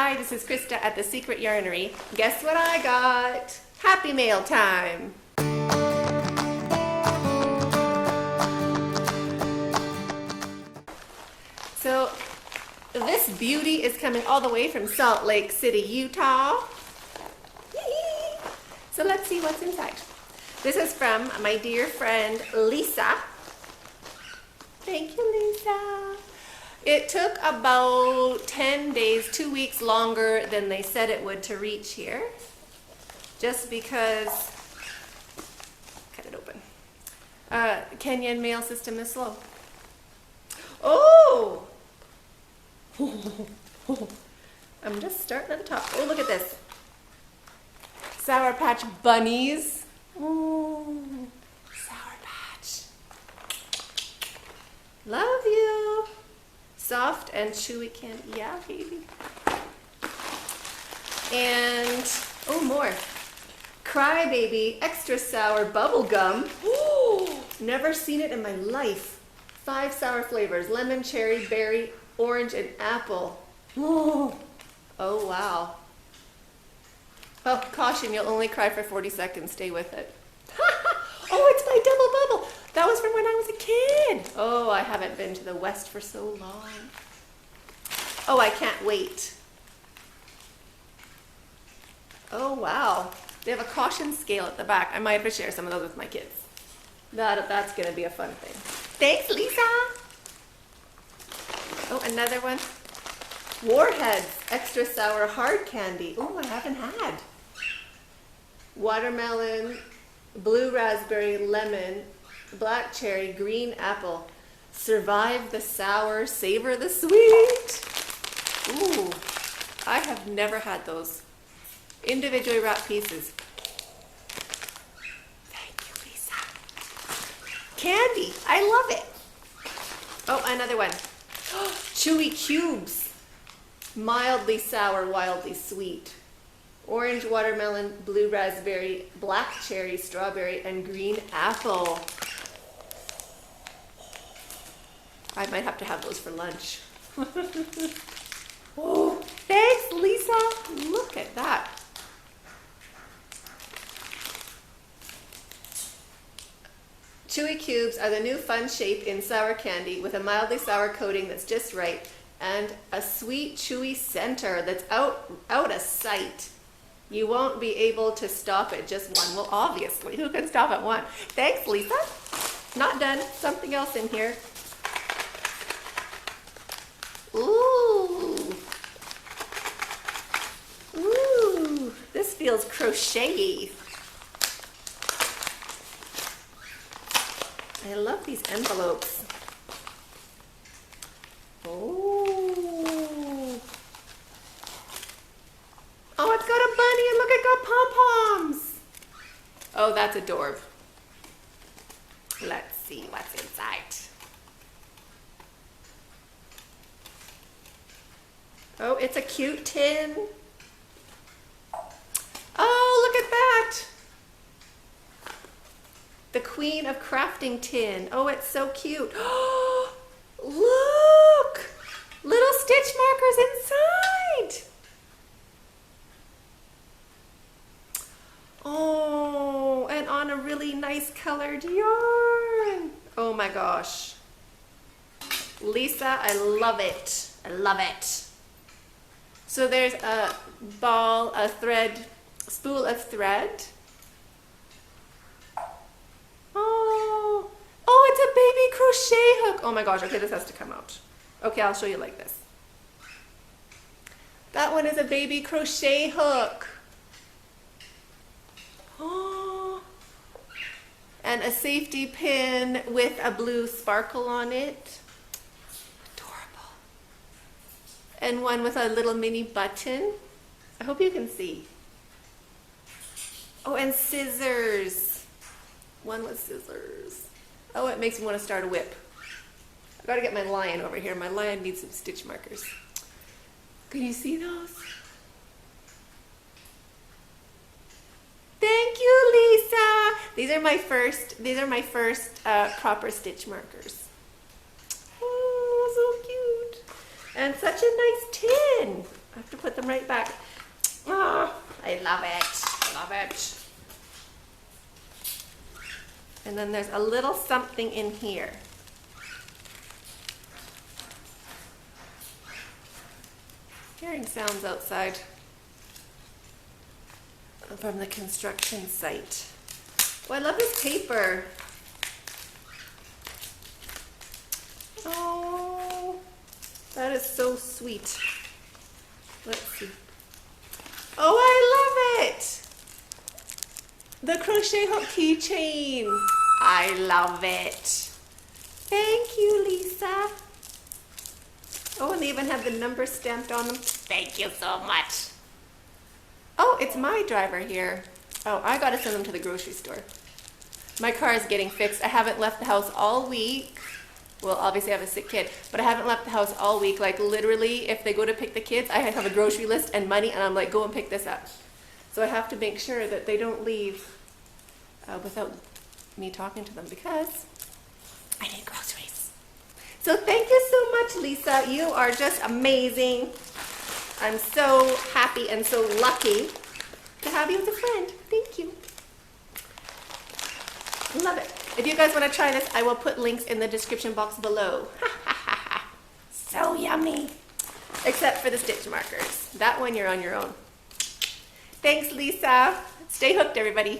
Hi, this is Krista at the Secret Yarnery. Guess what I got? Happy Mail time! So this beauty is coming all the way from Salt Lake City, Utah. So let's see what's inside. This is from my dear friend Lisa. Thank you, Lisa. It took about 10 days, 2 weeks longer than they said it would to reach here. Just because, cut it open. Kenyan mail system is slow. Oh! I'm just starting at the top. Oh, look at this. Sour Patch Bunnies. Oh, Sour Patch. Love you. Soft and chewy candy. Yeah, baby. And, oh, more. Cry Baby Extra Sour Bubble Gum. Ooh, never seen it in my life. 5 sour flavors: lemon, cherry, berry, orange, and apple. Oh, oh wow. Oh, caution, you'll only cry for 40 seconds. Stay with it. Oh, it's my double bubble. That was from when I was a kid. Oh, I haven't been to the West for so long. Oh, I can't wait. Oh, wow. They have a caution scale at the back. I might have to share some of those with my kids. That's going to be a fun thing. Thanks, Lisa. Oh, another one. Warheads Extra Sour Hard Candy. Oh, I haven't had. Watermelon, blue raspberry, lemon, black cherry, green apple. Survive the sour, savor the sweet. Ooh, I have never had those. Individually wrapped pieces. Thank you, Lisa. Candy, I love it. Oh, another one. Chewy cubes. Mildly sour, wildly sweet. Orange, watermelon, blue raspberry, black cherry, strawberry, and green apple. I might have to have those for lunch. Oh, thanks, Lisa. Look at that. Chewy cubes are the new fun shape in sour candy with a mildly sour coating that's just right and a sweet, chewy center that's out of sight. You won't be able to stop at just one. Well, obviously, who can stop at one? Thanks, Lisa. Not done. Something else in here. Ooh. Ooh. This feels crochet-y. I love these envelopes. Oh. Oh, it's got a bunny and look, it got pom-poms. Oh, that's adorable. Let's see what's inside. Oh, it's a cute tin. Oh, look at that. The Queen of Crafting tin. Oh, it's so cute. Oh, look! Little stitch markers inside. Oh, and on a really nice colored yarn. Oh my gosh. Lisa, I love it. I love it. So there's a ball, a thread, spool of thread. Oh, oh, it's a baby crochet hook. Oh my gosh, okay, this has to come out. Okay, I'll show you like this. That one is a baby crochet hook. Oh, and a safety pin with a blue sparkle on it. Adorable. And one with a little mini button. I hope you can see. Oh, and scissors. One with scissors. Oh, it makes me want to start a whip. I've got to get my lion over here. My lion needs some stitch markers. Can you see those? Thank you, Lisa. These are my first proper stitch markers. Oh, so cute. And such a nice tin. I have to put them right back. Oh, I love it. I love it. And then there's a little something in here. Hearing sounds outside from the construction site. Oh, I love this paper. Oh, that is so sweet. Let's see. Oh, I love it. The crochet hook keychain. I love it. Thank you, Lisa. Oh, and they even have the number stamped on them. Thank you so much. Oh, it's my driver here. Oh, I gotta send them to the grocery store. My car is getting fixed. I haven't left the house all week. Well, obviously I have a sick kid, but I haven't left the house all week. Like literally, if they go to pick the kids, I have a grocery list and money, and I'm like, go and pick this up. So I have to make sure that they don't leave without me talking to them because I need groceries. So thank you so much, Lisa. You are just amazing. I'm so happy and so lucky to have you as a friend. Thank you. Love it. If you guys want to try this, I will put links in the description box below. So yummy. Except for the stitch markers. That one you're on your own. Thanks, Lisa. Stay hooked, everybody.